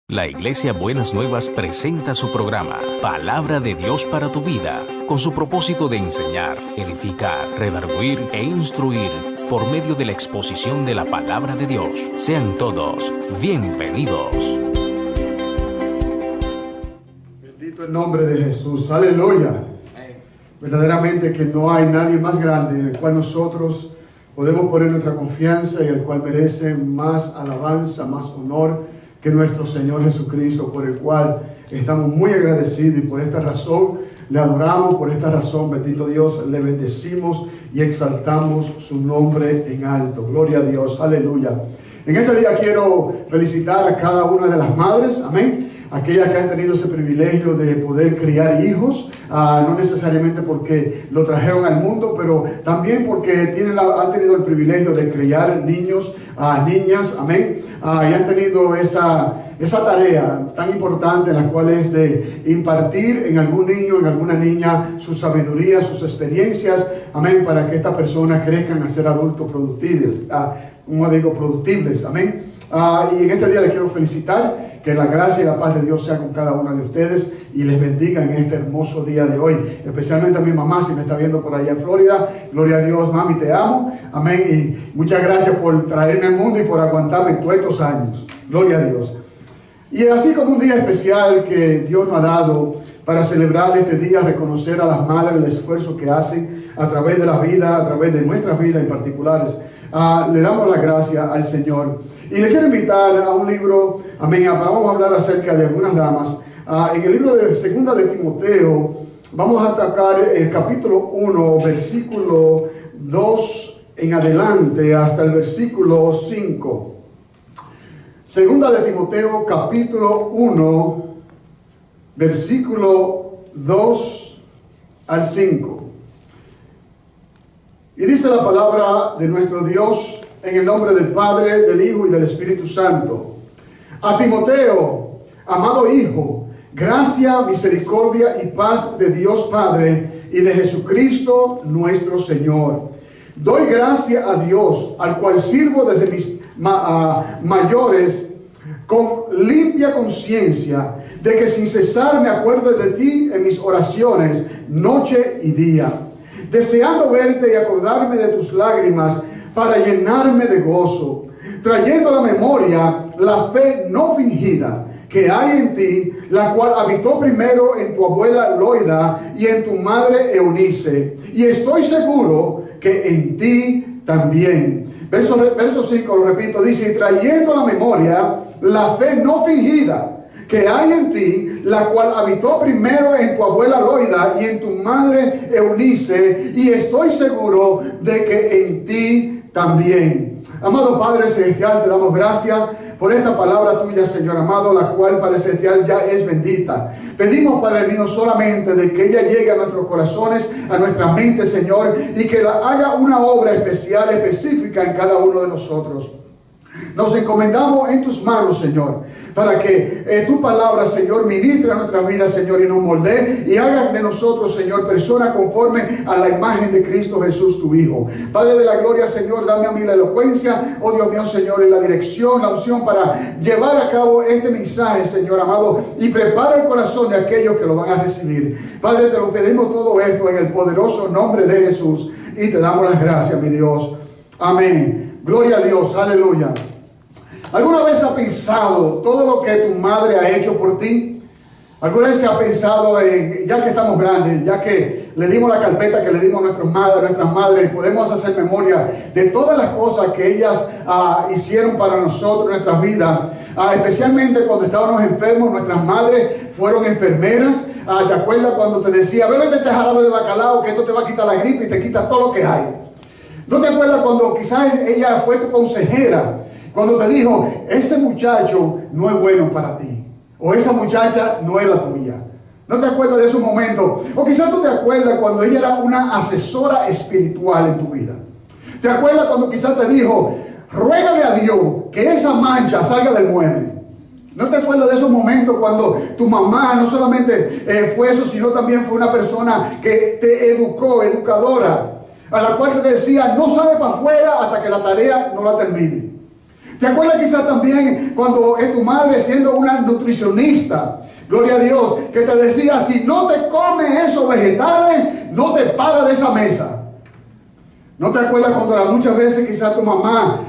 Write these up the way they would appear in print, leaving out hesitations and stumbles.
La Iglesia Buenas Nuevas presenta su programa Palabra de Dios para tu vida, con su propósito de enseñar, edificar, redarguir e instruir por medio de la exposición de la Palabra de Dios. Sean todos bienvenidos. Bendito el nombre de Jesús, aleluya. Verdaderamente que no hay nadie más grande en el cual nosotros podemos poner nuestra confianza y el cual merece más alabanza, más honor que nuestro Señor Jesucristo, por el cual estamos muy agradecidos, y por esta razón le adoramos, por esta razón, bendito Dios, le bendecimos y exaltamos su nombre en alto. Gloria a Dios, aleluya. En este día quiero felicitar a cada una de las madres, amén, aquellas que han tenido ese privilegio de poder criar hijos, no necesariamente porque lo trajeron al mundo, pero también porque han tenido el privilegio de criar niños, niñas, amén, y han tenido esa tarea tan importante, en la cual es de impartir en algún niño, en alguna niña, su sabiduría, sus experiencias, amén, para que estas personas crezcan a ser adultos productibles, productibles, amén. Y en este día les quiero felicitar, que la gracia y la paz de Dios sea con cada uno de ustedes y les bendiga en este hermoso día de hoy, especialmente a mi mamá, si me está viendo por allá en Florida. Gloria a Dios, mami, te amo, amén, y muchas gracias por traerme al mundo y por aguantarme todos estos años. Gloria a Dios. Y así como un día especial que Dios nos ha dado para celebrar este día, reconocer a las madres el esfuerzo que hacen a través de la vida, a través de nuestras vidas en particulares, le damos la gracia al Señor. Y le quiero invitar a un libro, amén, vamos a hablar acerca de algunas damas. En el libro de 2 de Timoteo, vamos a atacar el capítulo 1, versículo 2 en adelante, hasta el versículo 5. 2 de Timoteo, capítulo 1, versículo 2 al 5. Y dice la palabra de nuestro Dios, en el nombre del Padre, del Hijo y del Espíritu Santo. A Timoteo, amado hijo, gracia, misericordia y paz de Dios Padre y de Jesucristo nuestro Señor. Doy gracia a Dios, al cual sirvo desde mis mayores, con limpia conciencia, de que sin cesar me acuerdo de ti en mis oraciones, noche y día, deseando verte y acordarme de tus lágrimas, para llenarme de gozo, trayendo a la memoria la fe no fingida que hay en ti, la cual habitó primero en tu abuela Loida y en tu madre Eunice, y estoy seguro que en ti también. Verso 5, lo repito, dice, trayendo a la memoria la fe no fingida que hay en ti, la cual habitó primero en tu abuela Loida y en tu madre Eunice, y estoy seguro de que en ti también. Amado Padre Celestial, te damos gracias por esta palabra tuya, Señor amado, la cual, Padre Celestial, ya es bendita. Pedimos, Padre mío, solamente de que ella llegue a nuestros corazones, a nuestras mentes, Señor, y que haga una obra especial, específica en cada uno de nosotros. Nos encomendamos en tus manos, Señor, para que tu palabra, Señor, ministre a nuestras vidas, Señor, y nos moldee y haga de nosotros, Señor, personas conforme a la imagen de Cristo Jesús, tu Hijo. Padre de la gloria, Señor, dame a mí la elocuencia, oh Dios mío, Señor, y la dirección, la unción para llevar a cabo este mensaje, Señor amado, y prepara el corazón de aquellos que lo van a recibir. Padre, te lo pedimos todo esto en el poderoso nombre de Jesús y te damos las gracias, mi Dios. Amén. Gloria a Dios, aleluya. ¿Alguna vez has pensado todo lo que tu madre ha hecho por ti? ¿Alguna vez se ha pensado, ya que estamos grandes, ya que le dimos la carpeta que le dimos a nuestras madres, podemos hacer memoria de todas las cosas que ellas hicieron para nosotros, nuestras vidas, especialmente cuando estábamos enfermos? Nuestras madres fueron enfermeras. ¿Te acuerdas cuando te decía, bébete este jarabe de bacalao, que esto te va a quitar la gripe y te quita todo lo que hay? ¿No te acuerdas cuando quizás ella fue tu consejera? Cuando te dijo, ese muchacho no es bueno para ti, o esa muchacha no es la tuya. ¿No te acuerdas de esos momentos? O quizás tú te acuerdas cuando ella era una asesora espiritual en tu vida. ¿Te acuerdas cuando quizás te dijo, ruégale a Dios que esa mancha salga del mueble? ¿No te acuerdas de esos momentos cuando tu mamá no solamente fue eso, sino también fue una persona que te educó, educadora, a la cual te decía, no sale para afuera hasta que la tarea no la termine? ¿Te acuerdas quizás también cuando tu madre, siendo una nutricionista, gloria a Dios, que te decía, si no te comes esos vegetales, no te paras de esa mesa? ¿No te acuerdas cuando muchas veces quizás tu mamá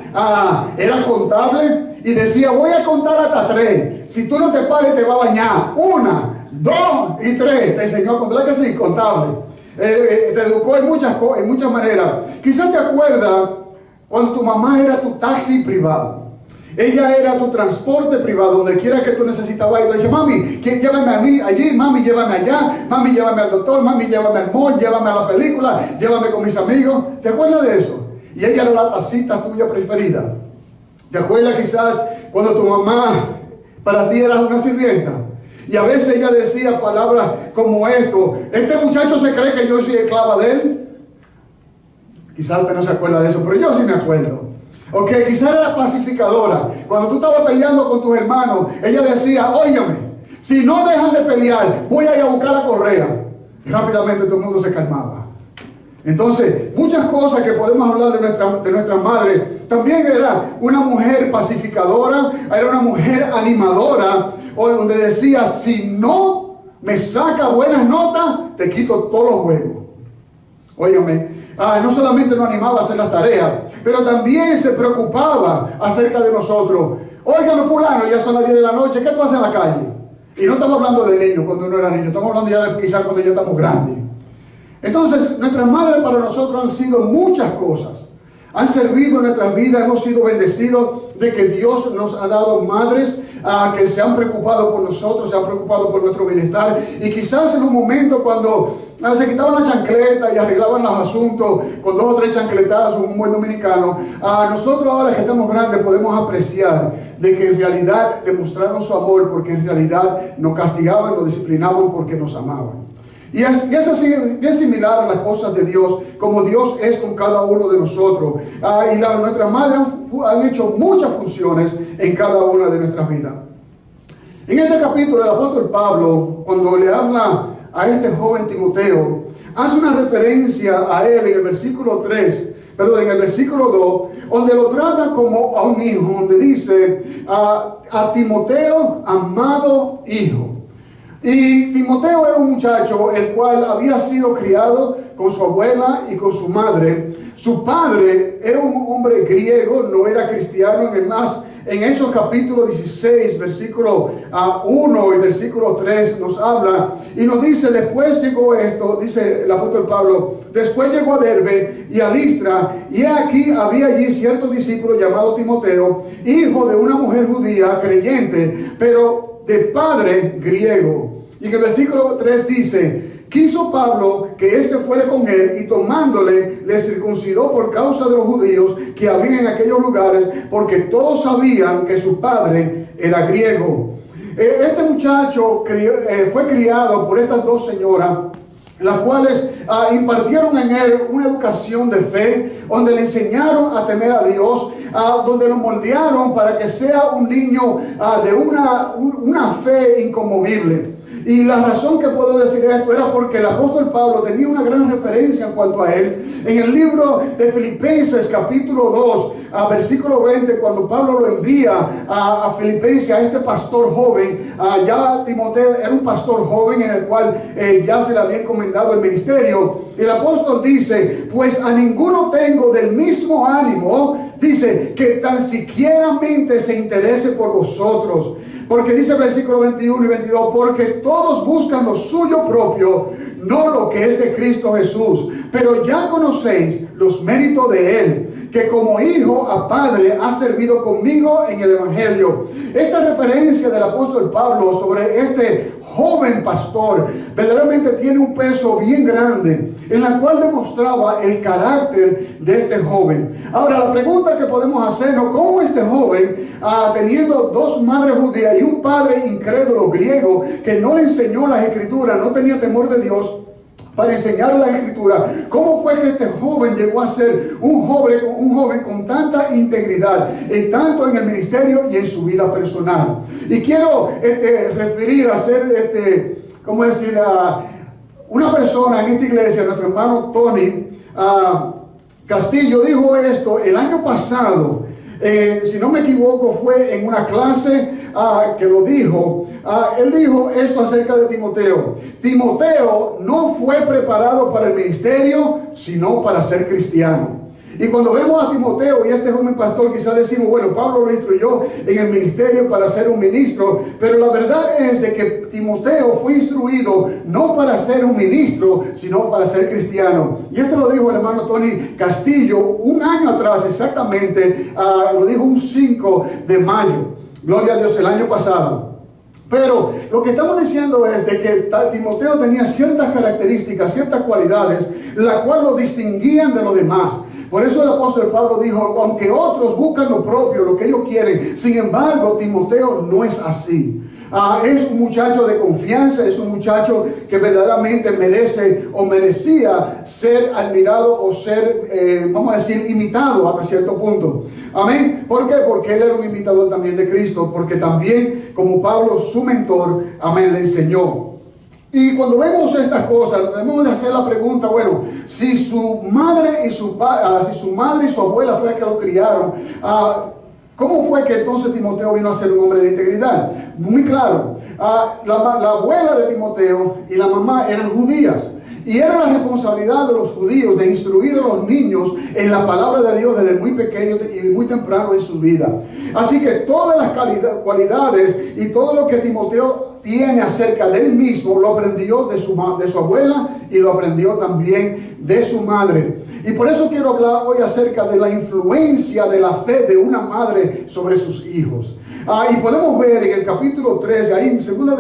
era contable y decía, voy a contar hasta 3, si tú no te pares te va a bañar, 1, 2 y 3, te enseñó a contar, que sí, contable, te educó en muchas maneras. Quizás te acuerdas cuando tu mamá era tu taxi privado. Ella era tu transporte privado, donde quiera que tú necesitabas ir. Le decía, mami, llévame a mí allí, mami, llévame allá, mami, llévame al doctor, mami, llévame al mall, llévame a la película, llévame con mis amigos. ¿Te acuerdas de eso? Y ella era la tacita tuya preferida. ¿Te acuerdas quizás cuando tu mamá para ti era una sirvienta? Y a veces ella decía palabras como esto, este muchacho se cree que yo soy esclava de él. Quizás usted no se acuerda de eso, pero yo sí me acuerdo. Ok, quizás era pacificadora. Cuando tú estabas peleando con tus hermanos, ella decía, óigame, si no dejan de pelear, voy a ir a buscar la correa. Rápidamente todo el mundo se calmaba. Entonces, muchas cosas que podemos hablar de nuestra madre. También era una mujer pacificadora, era una mujer animadora, donde decía, si no me saca buenas notas, te quito todos los juegos. Óigame, no solamente nos animaba a hacer las tareas, pero también se preocupaba acerca de nosotros. Óigame, fulano, ya son las 10 de la noche, ¿qué tú haces en la calle? Y no estamos hablando de niños cuando uno era niño, estamos hablando ya de quizás cuando ya estamos grandes. Entonces, nuestras madres para nosotros han sido muchas cosas. Han servido en nuestras vidas, hemos sido bendecidos de que Dios nos ha dado madres que se han preocupado por nosotros, se han preocupado por nuestro bienestar. Y quizás en un momento cuando se quitaban la chancleta y arreglaban los asuntos con 2 o 3 chancletazos, un buen dominicano, nosotros ahora que estamos grandes podemos apreciar de que en realidad demostraron su amor, porque en realidad nos castigaban, nos disciplinaban porque nos amaban. Y es así, bien similar a las cosas de Dios, como Dios es con cada uno de nosotros. Nuestras madres han hecho muchas funciones en cada una de nuestras vidas. En este capítulo, el apóstol Pablo, cuando le habla a este joven Timoteo, hace una referencia a él en el versículo 2, donde lo trata como a un hijo, donde dice a Timoteo, amado hijo. Y Timoteo era un muchacho el cual había sido criado con su abuela y con su madre. Su padre era un hombre griego, no era cristiano. En Hechos capítulo 16, versículo 1 y versículo 3 nos habla y nos dice, después llegó esto, dice el apóstol Pablo, después llegó a Derbe y a Listra, y aquí había allí cierto discípulo llamado Timoteo, hijo de una mujer judía creyente, pero de padre griego. Y en el versículo 3 dice, quiso Pablo que éste fuera con él, y tomándole le circuncidó por causa de los judíos que habían en aquellos lugares, porque todos sabían que su padre era griego. Este muchacho fue criado por estas 2 señoras, las cuales impartieron en él una educación de fe, donde le enseñaron a temer a Dios, donde lo moldearon para que sea un niño de una fe inconmovible. Y la razón que puedo decir esto era porque el apóstol Pablo tenía una gran referencia en cuanto a él. En el libro de Filipenses capítulo 2, versículo 20, cuando Pablo lo envía a Filipenses, a este pastor joven, ya Timoteo era un pastor joven en el cual ya se le había encomendado el ministerio. El apóstol dice, pues a ninguno tengo del mismo ánimo, dice, que tan siquiera se interese por vosotros. Porque dice el versículo 21 y 22, porque todos buscan lo suyo propio, no lo que es de Cristo Jesús. Pero ya conocéis los méritos de Él, que como hijo a padre ha servido conmigo en el Evangelio. Esta referencia del apóstol Pablo sobre este joven pastor verdaderamente tiene un peso bien grande, en la cual demostraba el carácter de este joven. Ahora, la pregunta que podemos hacernos, ¿cómo este joven, teniendo 2 madres judías y un padre incrédulo griego que no le enseñó las escrituras, no tenía temor de Dios para enseñar la escritura, cómo fue que este joven llegó a ser un joven con tanta integridad, tanto en el ministerio y en su vida personal? Y quiero ¿cómo decir? Una persona en esta iglesia, nuestro hermano Tony Castillo, dijo esto el año pasado Si no me equivoco, fue en una clase que lo dijo. Él dijo esto acerca de Timoteo. Timoteo no fue preparado para el ministerio, sino para ser cristiano. Y cuando vemos a Timoteo y este joven pastor, quizás decimos, bueno, Pablo lo instruyó en el ministerio para ser un ministro, pero la verdad es de que Timoteo fue instruido no para ser un ministro, sino para ser cristiano. Y esto lo dijo el hermano Tony Castillo un año atrás, exactamente, lo dijo un 5 de mayo, gloria a Dios, el año pasado. Pero lo que estamos diciendo es de que Timoteo tenía ciertas características, ciertas cualidades, la cual lo distinguían de los demás. Por eso el apóstol Pablo dijo, aunque otros buscan lo propio, lo que ellos quieren, sin embargo, Timoteo no es así. Es un muchacho de confianza, es un muchacho que verdaderamente merece o merecía ser admirado o ser, vamos a decir, imitado hasta cierto punto. Amén. ¿Por qué? Porque él era un imitador también de Cristo, porque también como Pablo, su mentor, amén, le enseñó. Y cuando vemos estas cosas, debemos de hacer la pregunta, bueno, si su madre y su abuela fue la que lo criaron, ¿cómo fue que entonces Timoteo vino a ser un hombre de integridad? Muy claro, la abuela de Timoteo y la mamá eran judías. Y era la responsabilidad de los judíos de instruir a los niños en la palabra de Dios desde muy pequeño y muy temprano en su vida. Así que todas las cualidades y todo lo que Timoteo tiene acerca de él mismo lo aprendió de su abuela y lo aprendió también de su madre. Y por eso quiero hablar hoy acerca de la influencia de la fe de una madre sobre sus hijos. Y podemos ver en el capítulo 3, ahí en 2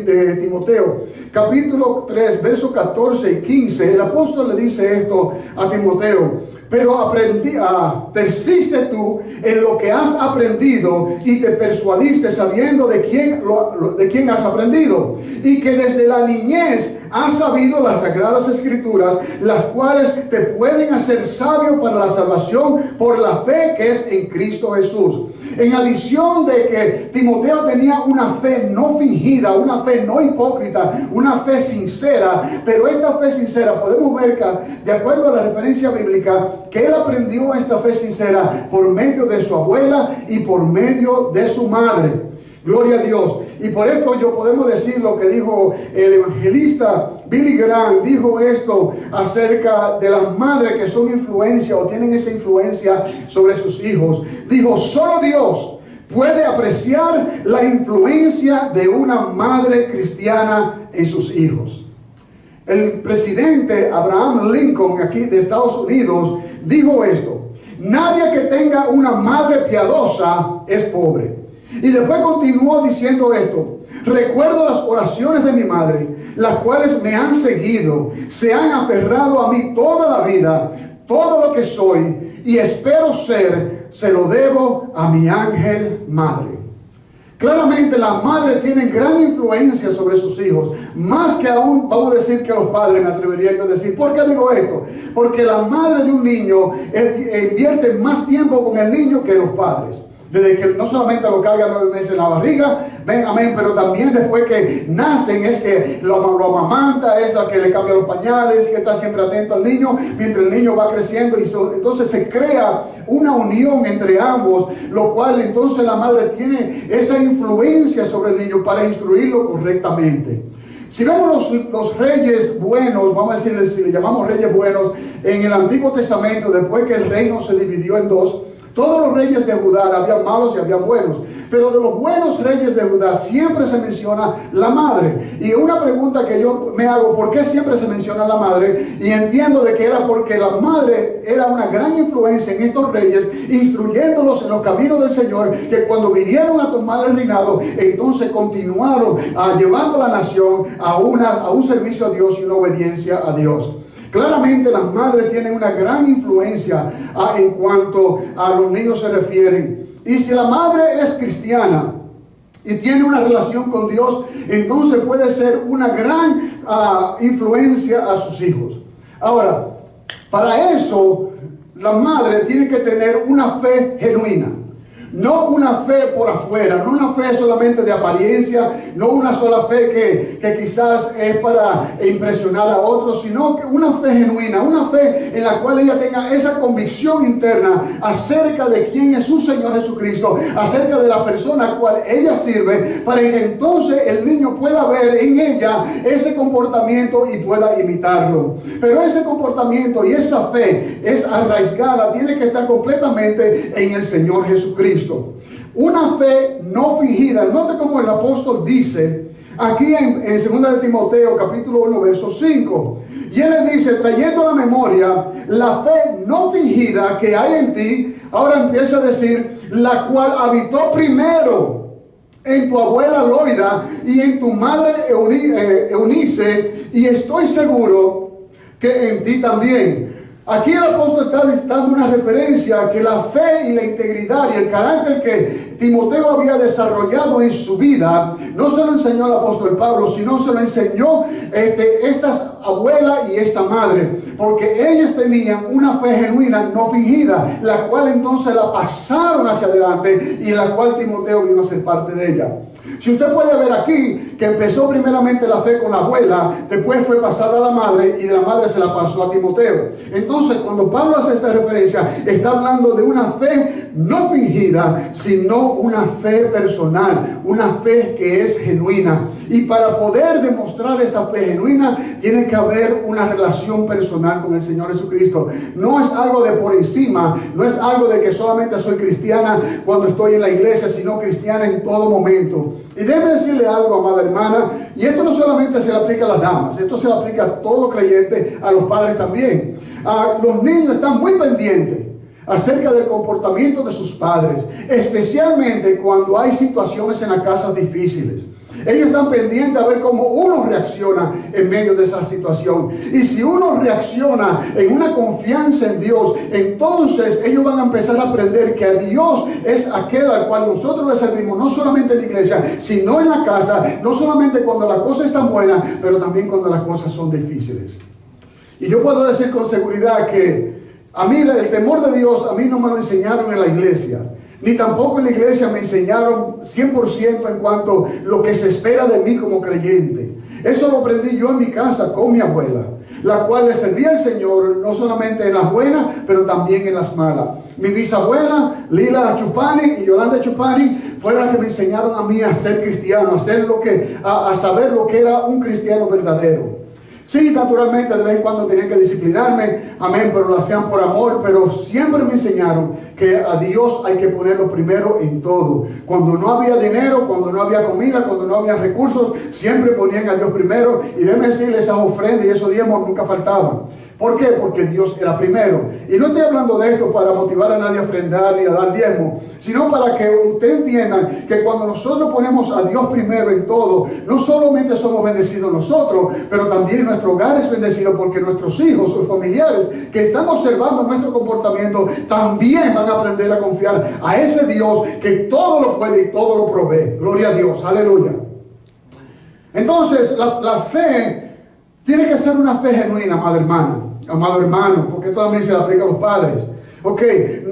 de Timoteo, capítulo 3, versos 14 y 15, el apóstol le dice esto a Timoteo: pero persiste tú en lo que has aprendido y te persuadiste sabiendo de quién has aprendido, y que desde la niñez has sabido las sagradas escrituras, las cuales te pueden hacer sabio para la salvación por la fe que es en Cristo Jesús. En adición de que Timoteo tenía una fe no fingida, una fe no hipócrita, una fe sincera, pero esta fe sincera podemos ver que, de acuerdo a la referencia bíblica, que él aprendió esta fe sincera por medio de su abuela y por medio de su madre. Gloria a Dios. Y por esto yo podemos decir lo que dijo el evangelista Billy Graham. Dijo esto acerca de las madres que son influencia o tienen esa influencia sobre sus hijos. Dijo, solo Dios puede apreciar la influencia de una madre cristiana en sus hijos. El presidente Abraham Lincoln, aquí de Estados Unidos, dijo esto: nadie que tenga una madre piadosa es pobre. Y después continuó diciendo esto: recuerdo las oraciones de mi madre, las cuales me han seguido, se han aferrado a mí toda la vida, todo lo que soy y espero ser, se lo debo a mi ángel madre. Claramente las madres tienen gran influencia sobre sus hijos, más que aún, vamos a decir, que los padres, me atrevería yo a decir. ¿Por qué digo esto? Porque la madre de un niño invierte más tiempo con el niño que los padres. Desde que no solamente lo carga 9 meses en la barriga, ven, amén, pero también después que nacen es que lo amamanta, es la que le cambia los pañales, que está siempre atento al niño, mientras el niño va creciendo, y entonces se crea una unión entre ambos, lo cual entonces la madre tiene esa influencia sobre el niño para instruirlo correctamente. Si vemos los reyes buenos, vamos a decirle, si le llamamos reyes buenos, en el Antiguo Testamento, después que el reino se dividió en dos, todos los reyes de Judá, había malos y había buenos, pero de los buenos reyes de Judá siempre se menciona la madre. Y una pregunta que yo me hago: ¿por qué siempre se menciona la madre? Y entiendo de que era porque la madre era una gran influencia en estos reyes, instruyéndolos en los caminos del Señor, que cuando vinieron a tomar el reinado, entonces continuaron llevando a la nación a un servicio a Dios y una obediencia a Dios. Claramente las madres tienen una gran influencia en cuanto a los niños se refieren. Y si la madre es cristiana y tiene una relación con Dios, entonces puede ser una gran influencia a sus hijos. Ahora, para eso la madre tiene que tener una fe genuina. No una fe por afuera, no una fe solamente de apariencia, no una sola fe que quizás es para impresionar a otros, sino que una fe genuina, una fe en la cual ella tenga esa convicción interna acerca de quién es su Señor Jesucristo, acerca de la persona a cual ella sirve, para que entonces el niño pueda ver en ella ese comportamiento y pueda imitarlo. Pero ese comportamiento y esa fe es arraigada, tiene que estar completamente en el Señor Jesucristo. Una fe no fingida. Note como el apóstol dice aquí en 2 de Timoteo capítulo 1 verso 5, y él le dice, trayendo a la memoria la fe no fingida que hay en ti. Ahora empieza a decir, la cual habitó primero en tu abuela Loida y en tu madre Eunice, y estoy seguro que en ti también. Aquí el apóstol está dando una referencia a que la fe y la integridad y el carácter que Timoteo había desarrollado en su vida, no se lo enseñó el apóstol Pablo, sino se lo enseñó esta abuela y esta madre, porque ellas tenían una fe genuina, no fingida, la cual entonces la pasaron hacia adelante y la cual Timoteo vino a ser parte de ella. Si usted puede ver aquí que empezó primeramente la fe con la abuela, después fue pasada a la madre y de la madre se la pasó a Timoteo. Entonces, cuando Pablo hace esta referencia, está hablando de una fe no fingida, sino una fe personal, una fe que es genuina. Y para poder demostrar esta fe genuina, tiene que haber una relación personal con el Señor Jesucristo. No es algo de por encima, no es algo de que solamente soy cristiana cuando estoy en la iglesia, sino cristiana en todo momento. Y déjeme decirle algo, amada hermana, y esto no solamente se le aplica a las damas, esto se le aplica a todo creyente, a los padres también. Los niños están muy pendientes acerca del comportamiento de sus padres, especialmente cuando hay situaciones en las casas difíciles. Ellos están pendientes a ver cómo uno reacciona en medio de esa situación. Y si uno reacciona en una confianza en Dios, entonces ellos van a empezar a aprender que a Dios es aquel al cual nosotros le servimos, no solamente en la iglesia, sino en la casa, no solamente cuando las cosas están buenas, pero también cuando las cosas son difíciles. Y yo puedo decir con seguridad que a mí el temor de Dios, a mí no me lo enseñaron en la iglesia. Ni tampoco en la iglesia me enseñaron 100% en cuanto a lo que se espera de mí como creyente. Eso lo aprendí yo en mi casa con mi abuela, la cual le servía al Señor no solamente en las buenas, pero también en las malas. Mi bisabuela, Lila Chupani y Yolanda Chupani, fueron las que me enseñaron a mí a ser cristiano, a saber lo que era un cristiano verdadero. Sí, naturalmente de vez en cuando tenían que disciplinarme, amén, pero lo hacían por amor, pero siempre me enseñaron que a Dios hay que ponerlo primero en todo. Cuando no había dinero, cuando no había comida, cuando no había recursos, siempre ponían a Dios primero, y déjenme decirles, esas ofrendas y esos diezmos nunca faltaban. ¿Por qué? Porque Dios era primero. Y no estoy hablando de esto para motivar a nadie a ofrendar ni a dar diezmo, sino para que usted entienda que cuando nosotros ponemos a Dios primero en todo, no solamente somos bendecidos nosotros, pero también nuestro hogar es bendecido, porque nuestros hijos o familiares que están observando nuestro comportamiento también van a aprender a confiar a ese Dios que todo lo puede y todo lo provee. Gloria a Dios, aleluya. Entonces la fe tiene que ser una fe genuina, amada hermana, amado hermano, porque esto también se le aplica a los padres. Ok,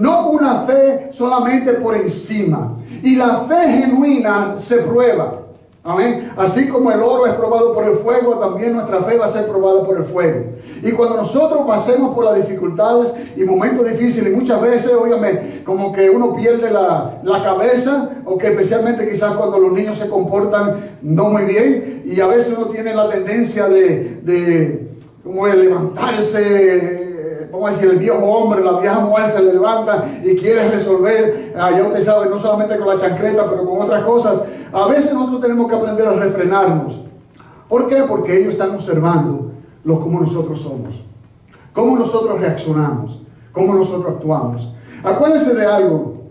no una fe solamente por encima. Y la fe genuina se prueba. Amén. Así como el oro es probado por el fuego, también nuestra fe va a ser probada por el fuego. Y cuando nosotros pasemos por las dificultades y momentos difíciles, y muchas veces, óigame, como que uno pierde la cabeza, o que especialmente quizás cuando los niños se comportan no muy bien, y a veces uno tiene la tendencia de levantarse. Vamos a decir, el viejo hombre, la vieja mujer se levanta y quiere resolver, ya usted sabe, no solamente con la chancleta, pero con otras cosas. A veces nosotros tenemos que aprender a refrenarnos. ¿Por qué? Porque ellos están observando cómo nosotros somos, cómo nosotros reaccionamos, cómo nosotros actuamos. Acuérdense de algo,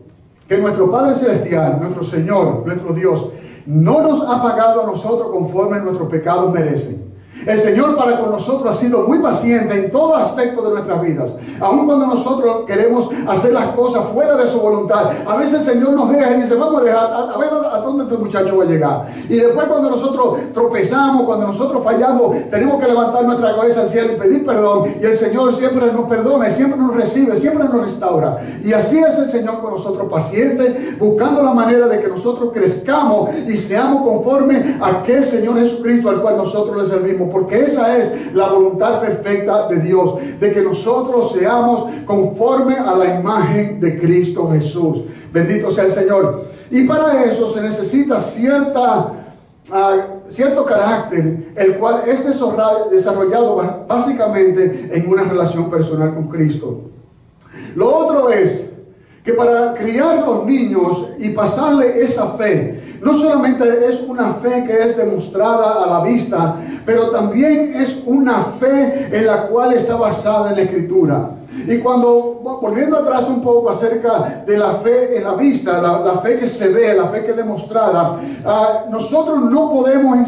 que nuestro Padre Celestial, nuestro Señor, nuestro Dios, no nos ha pagado a nosotros conforme nuestros pecados merecen. El Señor para con nosotros ha sido muy paciente en todo aspecto de nuestras vidas. Aun cuando nosotros queremos hacer las cosas fuera de su voluntad, a veces el Señor nos deja y dice, vamos a dejar, a ver a dónde este muchacho va a llegar. Y después cuando nosotros tropezamos, cuando nosotros fallamos, tenemos que levantar nuestra cabeza al cielo y pedir perdón. Y el Señor siempre nos perdona, siempre nos recibe, siempre nos restaura. Y así es el Señor con nosotros, paciente, buscando la manera de que nosotros crezcamos y seamos conforme a aquel Señor Jesucristo al cual nosotros le servimos. Porque esa es la voluntad perfecta de Dios, de que nosotros seamos conforme a la imagen de Cristo Jesús. Bendito sea el Señor. Y para eso se necesita cierto carácter, el cual es desarrollado básicamente en una relación personal con Cristo. Lo otro es que para criar los niños y pasarle esa fe, no solamente es una fe que es demostrada a la vista, pero también es una fe en la cual está basada en la Escritura. Y cuando, volviendo atrás un poco acerca de la fe en la vista, la fe que se ve, la fe que es demostrada, nosotros no podemos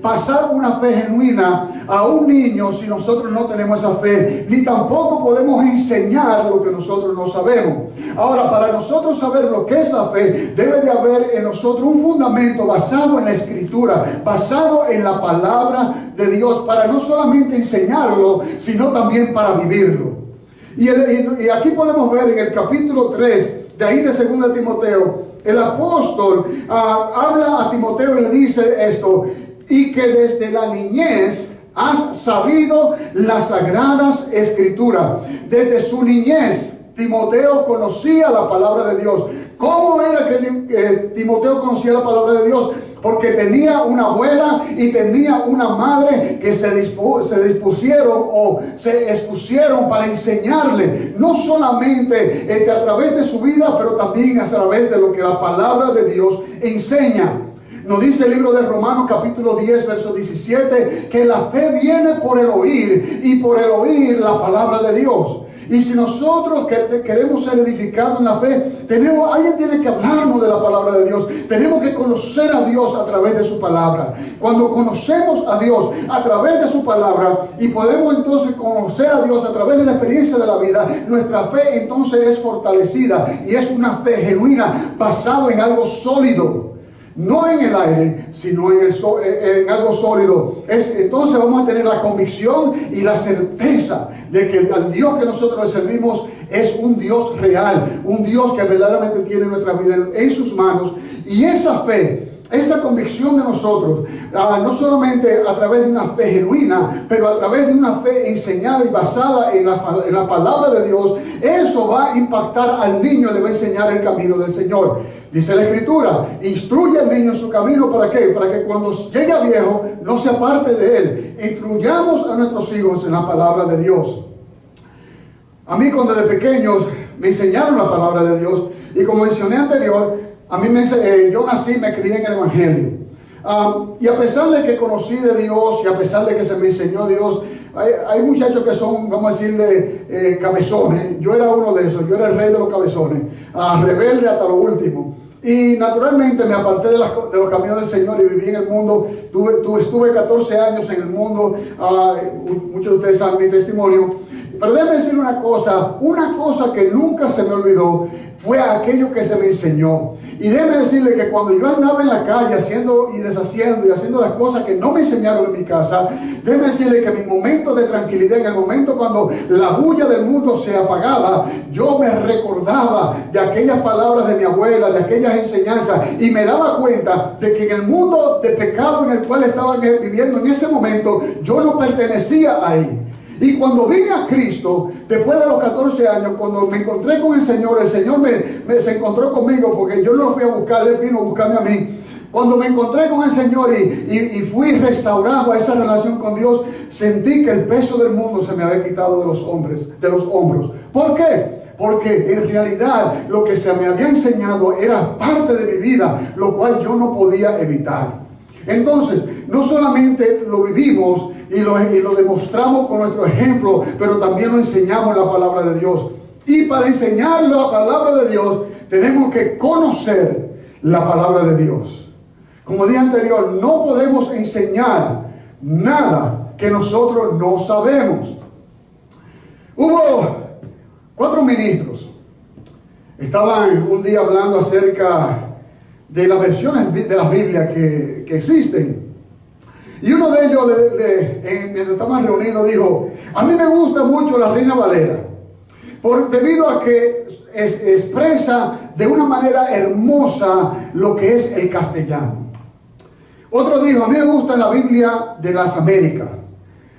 pasar una fe genuina a un niño si nosotros no tenemos esa fe, ni tampoco podemos enseñar lo que nosotros no sabemos. Ahora, para nosotros saber lo que es la fe, debe de haber en nosotros un fundamento basado en la Escritura, basado en la palabra de Dios, para no solamente enseñarlo, sino también para vivirlo. Y aquí podemos ver en el capítulo 3, de ahí de 2 Timoteo, el apóstol habla a Timoteo y le dice esto: y que desde la niñez has sabido las sagradas escrituras. Desde su niñez Timoteo conocía la palabra de Dios. ¿Cómo era que Timoteo conocía la palabra de Dios? Porque tenía una abuela y tenía una madre que se dispusieron o se expusieron para enseñarle, no solamente a través de su vida, pero también a través de lo que la palabra de Dios enseña. Nos dice el libro de Romanos capítulo 10 verso 17 que la fe viene por el oír y por el oír la palabra de Dios. Y si nosotros queremos ser edificados en la fe, alguien tiene que hablarnos de la palabra de Dios. Tenemos que conocer a Dios a través de su palabra. Cuando conocemos a Dios a través de su palabra y podemos entonces conocer a Dios a través de la experiencia de la vida, nuestra fe entonces es fortalecida y es una fe genuina basada en algo sólido. No en el aire, sino en algo sólido. Entonces vamos a tener la convicción y la certeza de que al Dios que nosotros le servimos es un Dios real, un Dios que verdaderamente tiene nuestra vida en sus manos. Y esa fe, esa convicción de nosotros, no solamente a través de una fe genuina, pero a través de una fe enseñada y basada en la palabra de Dios, eso va a impactar al niño, le va a enseñar el camino del Señor. Dice la Escritura, instruye al niño en su camino. ¿Para qué? Para que cuando llegue a viejo no se aparte de él. Instruyamos a nuestros hijos en la palabra de Dios. A mí cuando de pequeños me enseñaron la palabra de Dios, y como mencioné anterior, yo nací y me crié en el Evangelio. Y a pesar de que conocí de Dios y a pesar de que se me enseñó Dios, hay muchachos que son, vamos a decirle, cabezones. Yo era uno de esos, yo era el rey de los cabezones, rebelde hasta lo último. Y naturalmente me aparté de los caminos del Señor y viví en el mundo. Estuve 14 años en el mundo. Muchos de ustedes saben mi testimonio. Pero déjenme decir una cosa que nunca se me olvidó fue aquello que se me enseñó. Y déjenme decirle que cuando yo andaba en la calle haciendo y deshaciendo y haciendo las cosas que no me enseñaron en mi casa, déjenme decirle que en mi momento de tranquilidad, en el momento cuando la bulla del mundo se apagaba, yo me recordaba de aquellas palabras de mi abuela, de aquellas enseñanzas, y me daba cuenta de que en el mundo de pecado en el cual estaba viviendo en ese momento, yo no pertenecía ahí. Y cuando vine a Cristo, después de los 14 años, cuando me encontré con el Señor se encontró conmigo, porque yo no lo fui a buscar, Él vino a buscarme a mí. Cuando me encontré con el Señor y fui restaurado a esa relación con Dios, sentí que el peso del mundo se me había quitado de los hombros. ¿Por qué? Porque en realidad lo que se me había enseñado era parte de mi vida, lo cual yo no podía evitar. Entonces, no solamente lo vivimos y lo demostramos con nuestro ejemplo, pero también lo enseñamos en la palabra de Dios. Y para enseñar la palabra de Dios, tenemos que conocer la palabra de Dios. Como dije anterior, no podemos enseñar nada que nosotros no sabemos. Hubo 4 ministros. Estaban un día hablando acerca de las versiones de la Biblia que existen. Y uno de ellos, mientras estaban reunidos, dijo: a mí me gusta mucho la Reina Valera, debido a que expresa de una manera hermosa lo que es el castellano. Otro dijo: a mí me gusta la Biblia de las Américas.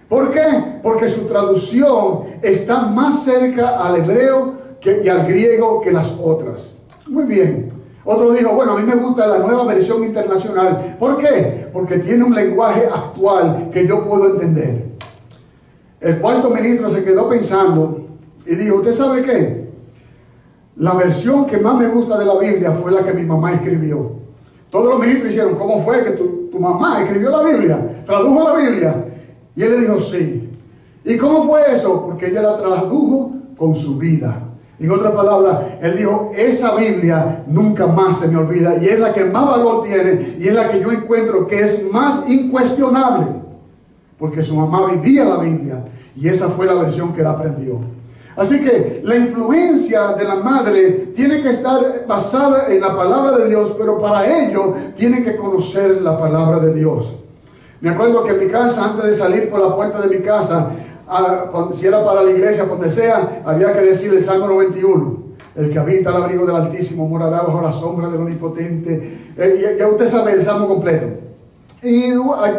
¿Por qué? Porque su traducción está más cerca al hebreo y al griego que las otras. Muy bien. Otro dijo: bueno, a mí me gusta la Nueva Versión Internacional. ¿Por qué? Porque tiene un lenguaje actual que yo puedo entender. El 4.º ministro se quedó pensando y dijo: ¿usted sabe qué? La versión que más me gusta de la Biblia fue la que mi mamá escribió. Todos los ministros dijeron: ¿cómo fue que tu mamá escribió la Biblia? ¿Tradujo la Biblia? Y él le dijo: sí. ¿Y cómo fue eso? Porque ella la tradujo con su vida. En otras palabras, él dijo: esa Biblia nunca más se me olvida, y es la que más valor tiene, y es la que yo encuentro que es más incuestionable, porque su mamá vivía la Biblia, y esa fue la versión que él aprendió. Así que la influencia de la madre tiene que estar basada en la palabra de Dios, pero para ello tiene que conocer la palabra de Dios. Me acuerdo que en mi casa, antes de salir por la puerta de mi casa, si era para la iglesia, donde sea, había que decir el Salmo 91. El que habita al abrigo del Altísimo morará bajo la sombra del Omnipotente. Ya usted sabe el Salmo completo. Y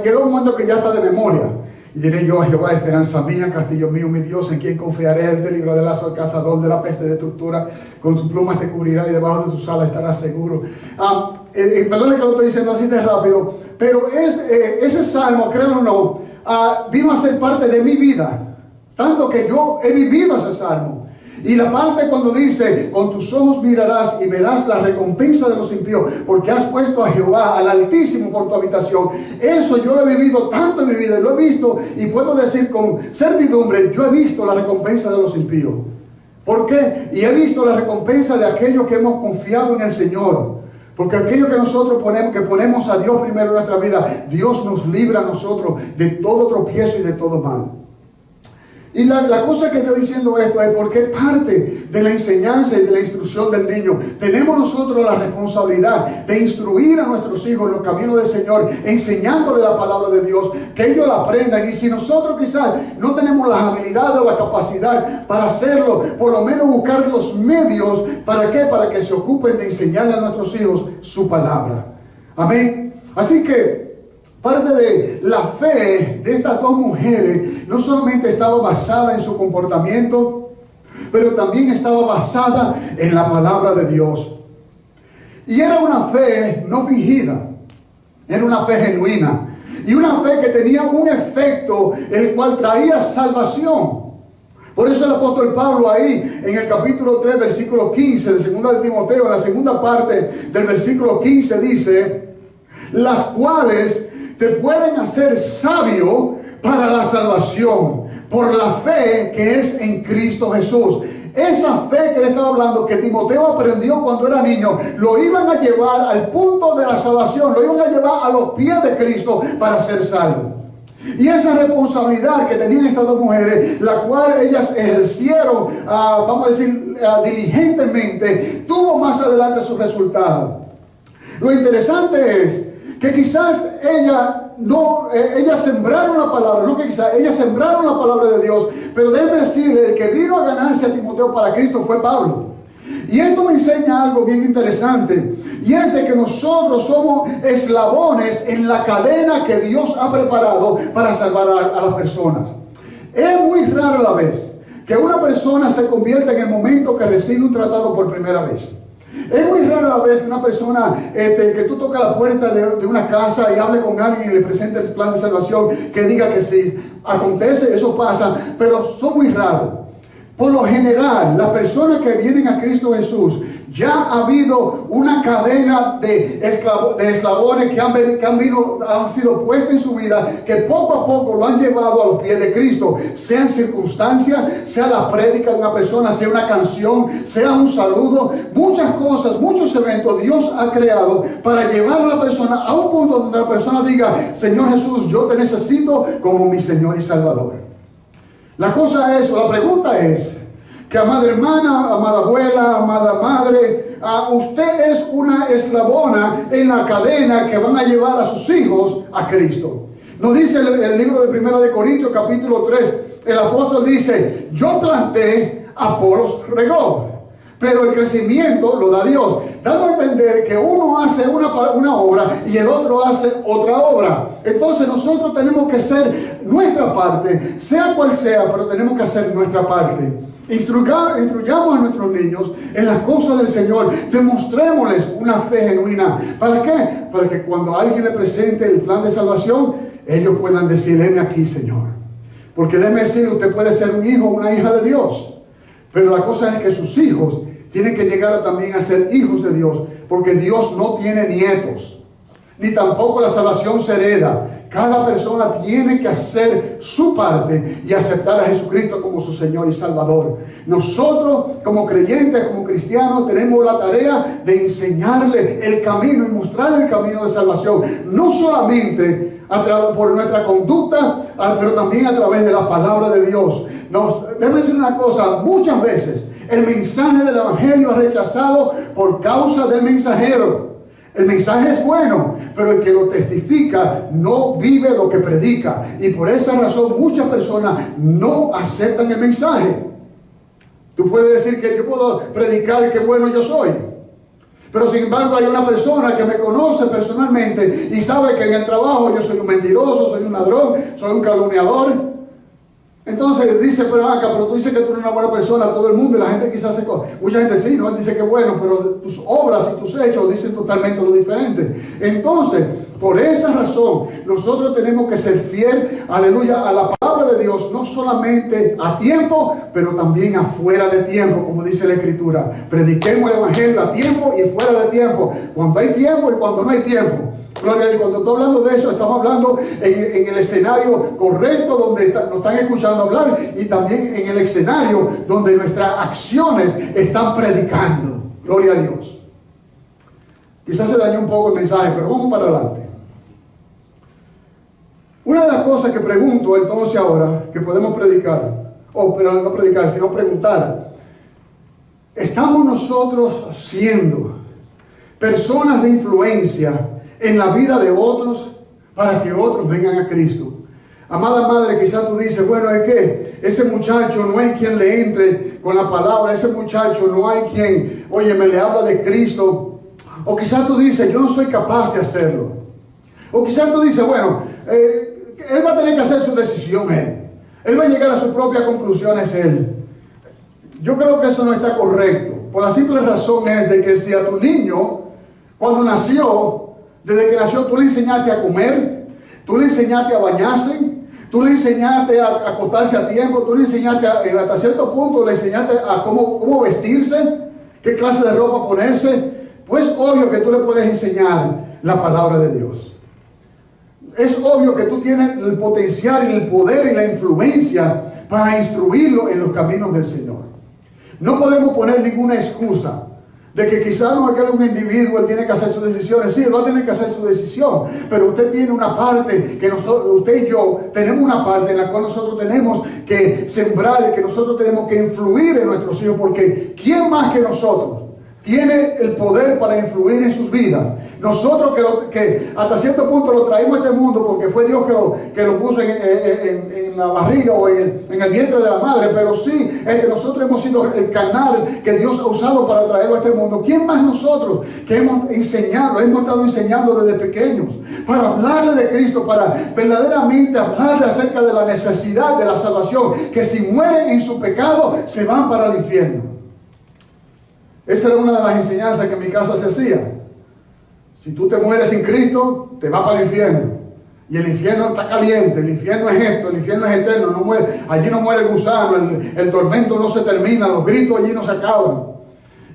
llega un momento que ya está de memoria. Y diré yo a Jehová: esperanza mía, castillo mío, mi Dios, en quien confiaré. Él te librará del lazo del cazador, de la peste de tortura. Con sus plumas te cubrirá, y debajo de tus alas estarás seguro. Perdón que lo estoy diciendo así de rápido, pero ese salmo, créanlo o no, vino a ser parte de mi vida, tanto que yo he vivido ese salmo. Y la parte cuando dice: con tus ojos mirarás y verás la recompensa de los impíos, porque has puesto a Jehová, al Altísimo, por tu habitación. Eso yo lo he vivido tanto en mi vida, lo he visto, y puedo decir con certidumbre: yo he visto la recompensa de los impíos. ¿Por qué? Y he visto la recompensa de aquellos que hemos confiado en el Señor. Porque aquello que nosotros ponemos a Dios primero en nuestra vida, Dios nos libra a nosotros de todo tropiezo y de todo mal. Y la cosa que estoy diciendo esto es porque parte de la enseñanza y de la instrucción del niño. Tenemos nosotros la responsabilidad de instruir a nuestros hijos en los caminos del Señor, enseñándoles la palabra de Dios, que ellos la aprendan. Y si nosotros quizás no tenemos las habilidades o la capacidad para hacerlo, por lo menos buscar los medios. ¿Para qué? Para que se ocupen de enseñarle a nuestros hijos su palabra. Amén. Así que parte de la fe de estas 2 mujeres no solamente estaba basada en su comportamiento, pero también estaba basada en la palabra de Dios. Y era una fe no fingida, era una fe genuina, y una fe que tenía un efecto el cual traía salvación. Por eso el apóstol Pablo ahí en el capítulo 3 versículo 15 de 2 de Timoteo, en la segunda parte del versículo 15 dice: las cuales te pueden hacer sabio para la salvación por la fe que es en Cristo Jesús. Esa fe que le estaba hablando, que Timoteo aprendió cuando era niño, lo iban a llevar al punto de la salvación, lo iban a llevar a los pies de Cristo para ser salvo. Y esa responsabilidad que tenían estas 2 mujeres, la cual ellas ejercieron, vamos a decir, diligentemente, tuvo más adelante su resultado. Lo interesante es que quizás ellas sembraron la palabra, ellas sembraron la palabra de Dios, pero déjeme decir, el que vino a ganarse a Timoteo para Cristo fue Pablo. Y esto me enseña algo bien interesante, y es de que nosotros somos eslabones en la cadena que Dios ha preparado para salvar a las personas. Es muy rara la vez que una persona se convierta en el momento que recibe un tratado por primera vez. Es muy raro la vez que una persona, que tú tocas la puerta de una casa y hable con alguien y le presente el plan de salvación, que diga que sí. Acontece, eso pasa, pero son muy raros. Por lo general, las personas que vienen a Cristo Jesús Ya ha habido una cadena de eslabones que han sido puestos en su vida, que poco a poco lo han llevado a los pies de Cristo. Sean circunstancias, sea la prédica de una persona, sea una canción, sea un saludo, muchas cosas, muchos eventos Dios ha creado para llevar a la persona a un punto donde la persona diga: Señor Jesús, yo te necesito como mi Señor y Salvador. La cosa es, o la pregunta es, que amada hermana, amada abuela, amada madre, usted es una eslabona en la cadena que van a llevar a sus hijos a Cristo. Nos dice el libro de 1 de Corintios capítulo 3, el apóstol dice: yo planté, Apolos regó, pero el crecimiento lo da Dios, dando a entender que uno hace una obra y el otro hace otra obra. Entonces nosotros tenemos que hacer nuestra parte, sea cual sea, pero tenemos que hacer nuestra parte. Instruyamos a nuestros niños en las cosas del Señor, demostrémosles una fe genuina. ¿Para qué? Para que cuando alguien le presente el plan de salvación, ellos puedan decir: heme aquí, Señor. Porque déjeme decir, usted puede ser un hijo o una hija de Dios, pero la cosa es que sus hijos tienen que llegar también a ser hijos de Dios, porque Dios no tiene nietos, ni tampoco la salvación se hereda. Cada persona tiene que hacer su parte y aceptar a Jesucristo como su Señor y Salvador. Nosotros, como creyentes, como cristianos, tenemos la tarea de enseñarle el camino y mostrar el camino de salvación, no solamente por nuestra conducta, pero también a través de la palabra de Dios. Déjame decir una cosa: muchas veces el mensaje del Evangelio es rechazado por causa del mensajero. El mensaje es bueno, pero el que lo testifica no vive lo que predica. Y por esa razón muchas personas no aceptan el mensaje. Tú puedes decir que yo puedo predicar qué bueno yo soy, pero sin embargo hay una persona que me conoce personalmente y sabe que en el trabajo yo soy un mentiroso, soy un ladrón, soy un calumniador. Entonces dice: pero tú dices que tú eres una buena persona, todo el mundo, y la gente quizás mucha gente sí, no dice que bueno, pero tus obras y tus hechos dicen totalmente lo diferente. Entonces, por esa razón, nosotros tenemos que ser fiel, aleluya, a la palabra de Dios, no solamente a tiempo, pero también afuera de tiempo, como dice la Escritura. Prediquemos el Evangelio a tiempo y fuera de tiempo, cuando hay tiempo y cuando no hay tiempo. Gloria a Dios. Cuando estoy hablando de eso, estamos hablando en el escenario correcto donde nos están escuchando hablar, y también en el escenario donde nuestras acciones están predicando. Gloria a Dios. Quizás se dañó un poco el mensaje, pero vamos para adelante. Una de las cosas que pregunto entonces ahora, que podemos predicar, pero no predicar, sino preguntar: ¿estamos nosotros siendo personas de influencia en la vida de otros para que otros vengan a Cristo? Amada madre, quizás tú dices: bueno, es que ese muchacho no hay quien le entre con la palabra, ese muchacho no hay quien, oye, me le habla de Cristo. O quizás tú dices: yo no soy capaz de hacerlo. O quizás tú dices: bueno, él va a tener que hacer su decisión, él va a llegar a sus propias conclusiones, él. Yo creo que eso no está correcto, por la simple razón es de que si a tu niño, cuando nació, desde que nació, tú le enseñaste a comer, tú le enseñaste a bañarse, tú le enseñaste a acostarse a tiempo, tú le enseñaste hasta cierto punto, le enseñaste a cómo vestirse, qué clase de ropa ponerse, pues obvio que tú le puedes enseñar la palabra de Dios. Es obvio que tú tienes el potencial y el poder y la influencia para instruirlo en los caminos del Señor. No podemos poner ninguna excusa de que quizás no aquel un individuo, él tiene que hacer sus decisiones. Sí, él va a tener que hacer su decisión, pero usted tiene una parte que usted y yo tenemos una parte en la cual nosotros tenemos que sembrar, que nosotros tenemos que influir en nuestros hijos, porque ¿quién más que nosotros tiene el poder para influir en sus vidas? Nosotros que hasta cierto punto lo traímos a este mundo porque fue Dios que lo puso en la barriga o en el vientre de la madre, pero sí es que nosotros hemos sido el canal que Dios ha usado para traerlo a este mundo. ¿Quién más nosotros que hemos enseñado, hemos estado enseñando desde pequeños para hablarle de Cristo, para verdaderamente hablarle acerca de la necesidad de la salvación, que si mueren en su pecado se van para el infierno? Esa era una de las enseñanzas que en mi casa se hacía. Si tú te mueres sin Cristo, te vas para el infierno. Y el infierno está caliente, el infierno es esto, el infierno es eterno, no muere, allí no muere el gusano, el tormento no se termina, los gritos allí no se acaban.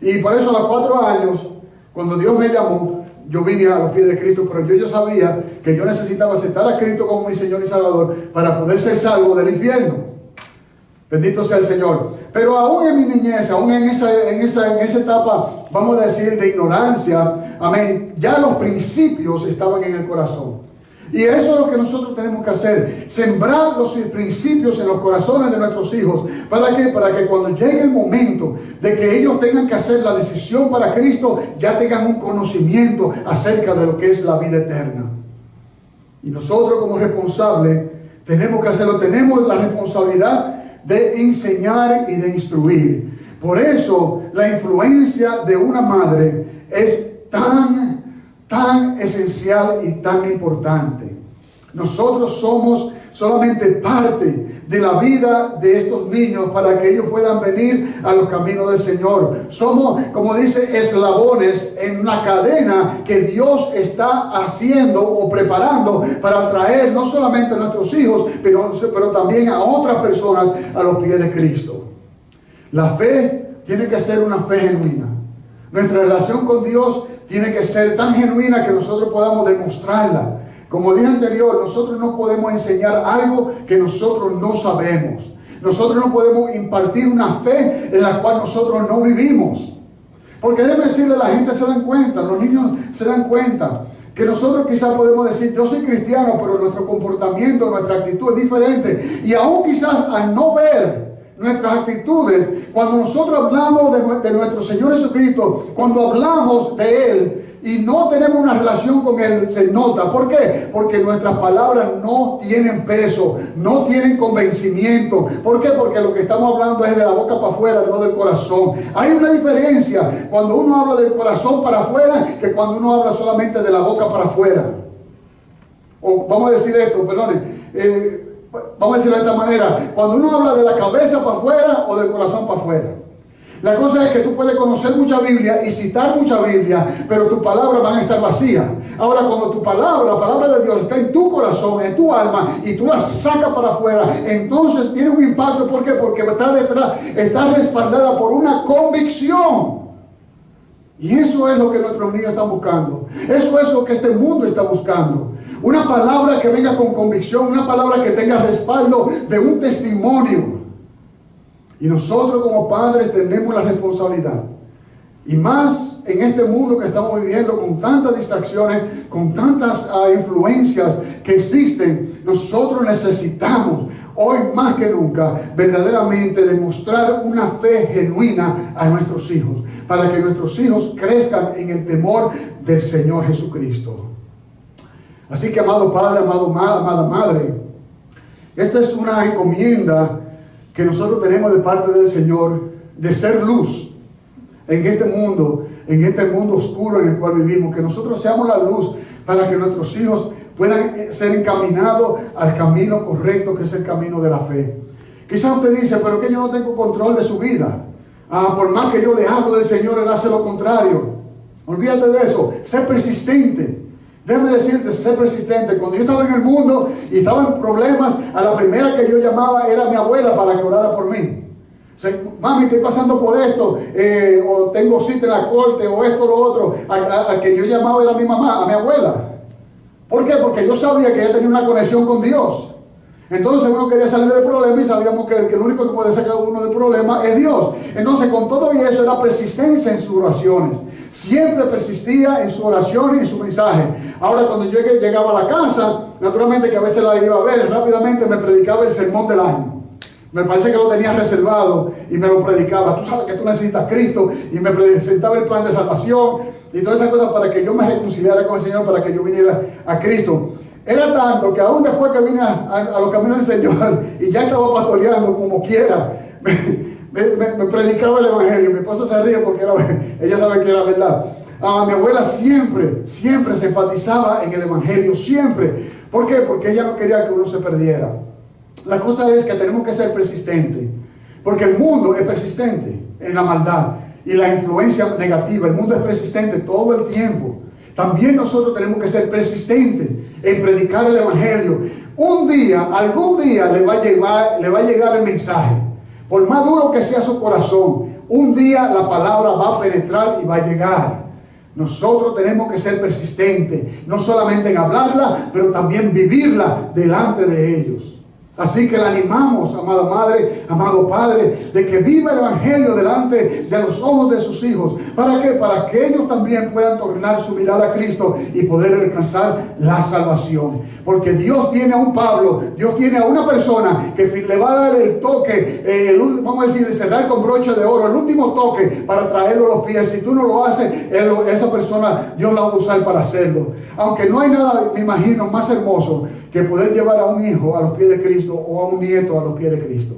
Y por eso a los 4 años, cuando Dios me llamó, yo vine a los pies de Cristo, pero yo sabía que yo necesitaba aceptar a Cristo como mi Señor y Salvador para poder ser salvo del infierno. Bendito sea el Señor. Pero aún en mi niñez, aún en esa etapa, vamos a decir, de ignorancia, amén, ya los principios estaban en el corazón. Y eso es lo que nosotros tenemos que hacer, sembrar los principios en los corazones de nuestros hijos. ¿Para qué? Para que cuando llegue el momento de que ellos tengan que hacer la decisión para Cristo, ya tengan un conocimiento acerca de lo que es la vida eterna. Y nosotros como responsables tenemos que hacerlo, tenemos la responsabilidad de enseñar y de instruir. Por eso la influencia de una madre es tan esencial y tan importante. Nosotros somos solamente parte de la vida de estos niños para que ellos puedan venir a los caminos del Señor. Somos, como dice, eslabones en una cadena que Dios está haciendo o preparando para traer no solamente a nuestros hijos, pero también a otras personas a los pies de Cristo. La fe tiene que ser una fe genuina. Nuestra relación con Dios tiene que ser tan genuina que nosotros podamos demostrarla. Como dije anterior, nosotros no podemos enseñar algo que nosotros no sabemos. Nosotros no podemos impartir una fe en la cual nosotros no vivimos. Porque déjeme decirle, la gente se dan cuenta, los niños se dan cuenta que nosotros quizás podemos decir, yo soy cristiano, pero nuestro comportamiento, nuestra actitud es diferente. Y aún quizás al no ver nuestras actitudes, cuando nosotros hablamos de nuestro Señor Jesucristo, cuando hablamos de Él y no tenemos una relación con Él, se nota. ¿Por qué? Porque nuestras palabras no tienen peso, no tienen convencimiento. ¿Por qué? Porque lo que estamos hablando es de la boca para afuera, no del corazón. Hay una diferencia cuando uno habla del corazón para afuera que cuando uno habla solamente de la boca para afuera. O vamos a decir esto, perdone. Vamos a decirlo de esta manera, cuando uno habla de la cabeza para afuera o del corazón para afuera. La cosa es que tú puedes conocer mucha Biblia y citar mucha Biblia, pero tus palabras van a estar vacías. Ahora, cuando tu palabra, la palabra de Dios está en tu corazón, en tu alma, y tú la sacas para afuera, entonces tiene un impacto. ¿Por qué? Porque está detrás, está respaldada por una convicción. Y eso es lo que nuestros niños están buscando. Eso es lo que este mundo está buscando. Una palabra que venga con convicción, una palabra que tenga respaldo de un testimonio. Y nosotros como padres tenemos la responsabilidad. Y más en este mundo que estamos viviendo con tantas distracciones, con tantas influencias que existen, nosotros necesitamos hoy más que nunca verdaderamente demostrar una fe genuina a nuestros hijos, para que nuestros hijos crezcan en el temor del Señor Jesucristo. Así que, amado Padre, amada Madre, esta es una encomienda que nosotros tenemos de parte del Señor, de ser luz en este mundo oscuro en el cual vivimos, que nosotros seamos la luz para que nuestros hijos puedan ser encaminados al camino correcto, que es el camino de la fe. Quizás usted dice, pero que yo no tengo control de su vida. Por más que yo le hablo del Señor, Él hace lo contrario. Olvídate de eso, sé persistente. Déjame decirte, sé persistente. Cuando yo estaba en el mundo y estaba en problemas, a la primera que yo llamaba era a mi abuela para que orara por mí. O sea, mami, estoy pasando por esto, o tengo cita en la corte, o esto, lo otro. A que yo llamaba era a mi mamá, a mi abuela. ¿Por qué? Porque yo sabía que ella tenía una conexión con Dios. Entonces uno quería salir del problema y sabíamos que el único que puede sacar a uno del problema es Dios. Entonces, con todo y eso, era persistencia en sus oraciones. Siempre persistía en su oración y en su mensaje. Ahora, cuando yo llegaba a la casa, naturalmente que a veces la iba a ver, rápidamente me predicaba el sermón del año. Me parece que lo tenía reservado y me lo predicaba. Tú sabes que tú necesitas a Cristo, y me presentaba el plan de salvación y todas esas cosas para que yo me reconciliara con el Señor, para que yo viniera a Cristo. Era tanto que aún después que vine a los caminos del Señor y ya estaba pastoreando como quiera, me predicaba el Evangelio. Mi esposa se ríe porque ella sabe que era verdad. Mi abuela siempre se enfatizaba en el Evangelio, siempre. ¿Por qué? Porque ella no quería que uno se perdiera. La cosa es que tenemos que ser persistentes, porque el mundo es persistente en la maldad y la influencia negativa. El mundo es persistente todo el tiempo. También nosotros tenemos que ser persistentes en predicar el Evangelio. Algún día le va a llegar el mensaje. Por más duro que sea su corazón, un día la palabra va a penetrar y va a llegar. Nosotros tenemos que ser persistentes, no solamente en hablarla, pero también vivirla delante de ellos. Así que le animamos, amada madre, amado padre, de que viva el evangelio delante de los ojos de sus hijos. ¿Para qué? Para que ellos también puedan tornar su mirada a Cristo y poder alcanzar la salvación. Porque Dios tiene a un Pablo, Dios tiene a una persona que le va a dar el toque, vamos a decir, cerrar con broche de oro, el último toque para traerlo a los pies. Si tú no lo haces, esa persona, Dios la va a usar para hacerlo. Aunque no hay nada, me imagino, más hermoso que poder llevar a un hijo a los pies de Cristo o a un nieto a los pies de Cristo.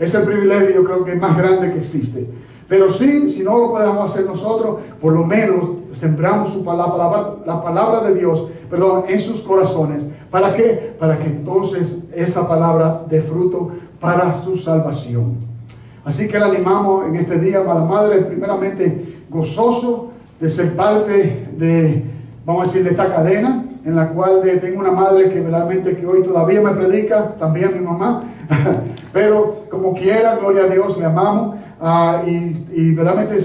Es el privilegio, yo creo que es más grande que existe. Pero sí, si no lo podemos hacer nosotros, por lo menos sembramos su palabra, la palabra de Dios, en sus corazones. ¿Para qué? Para que entonces esa palabra dé fruto para su salvación. Así que le animamos en este día, amada madre, primeramente gozoso de ser parte de, vamos a decir, de esta cadena, en la cual tengo una madre que realmente que hoy todavía me predica, también mi mamá, pero como quiera, gloria a Dios, le amamos, y realmente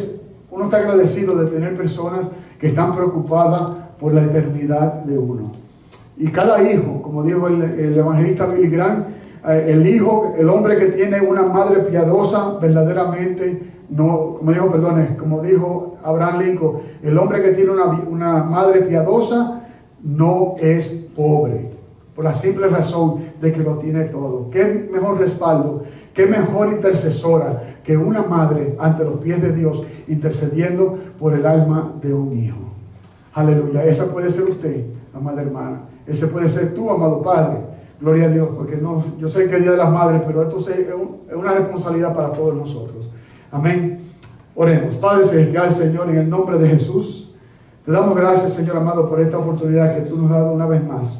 uno está agradecido de tener personas que están preocupadas por la eternidad de uno. Y cada hijo, como dijo el evangelista Billy Graham, el hombre que tiene una madre piadosa, verdaderamente, como dijo Abraham Lincoln, el hombre que tiene una madre piadosa no es pobre, por la simple razón de que lo tiene todo. Qué mejor respaldo, qué mejor intercesora que una madre ante los pies de Dios, intercediendo por el alma de un hijo. Aleluya. Esa puede ser usted, amada hermana. Ese puede ser tú, amado padre. Gloria a Dios, porque yo sé que es Día de las Madres, pero esto es una responsabilidad para todos nosotros. Amén. Oremos. Padre celestial, Señor, en el nombre de Jesús, te damos gracias, Señor amado, por esta oportunidad que tú nos has dado una vez más,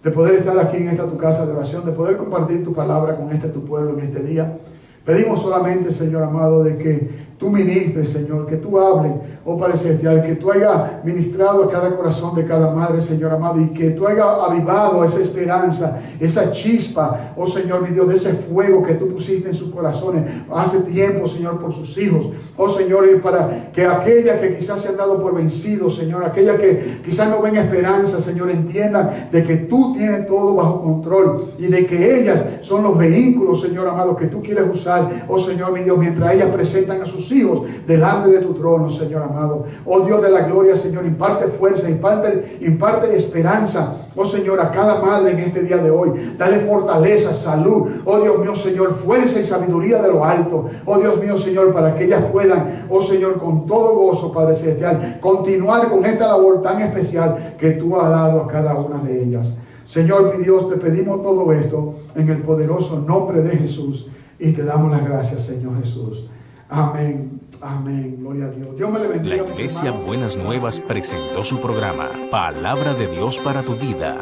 de poder estar aquí en esta tu casa de oración, de poder compartir tu palabra con tu pueblo en este día. Pedimos solamente, Señor amado, de que tú ministres, Señor, que tú hables, oh Padre celestial, que tú hayas ministrado a cada corazón de cada madre, Señor amado, y que tú hayas avivado esa esperanza, esa chispa, oh Señor, mi Dios, de ese fuego que tú pusiste en sus corazones hace tiempo, Señor, por sus hijos, oh Señor, y para que aquellas que quizás se han dado por vencidos, Señor, aquellas que quizás no ven esperanza, Señor, entiendan de que tú tienes todo bajo control y de que ellas son los vehículos, Señor amado, que tú quieres usar, oh Señor, mi Dios, mientras ellas presentan a sus hijos delante de tu trono, Señor amado. Oh Dios de la gloria, Señor, imparte fuerza, imparte esperanza, oh Señor, a cada madre en este día de hoy. Dale fortaleza, salud, oh Dios mío, Señor, fuerza y sabiduría de lo alto, oh Dios mío, Señor, para que ellas puedan, oh Señor, con todo gozo, Padre celestial, continuar con esta labor tan especial que tú has dado a cada una de ellas. Señor, mi Dios, te pedimos todo esto en el poderoso nombre de Jesús y te damos las gracias, Señor Jesús. Amén, amén, gloria a Dios. Dios me le bendiga. La Iglesia Buenas Nuevas presentó su programa Palabra de Dios para tu Vida.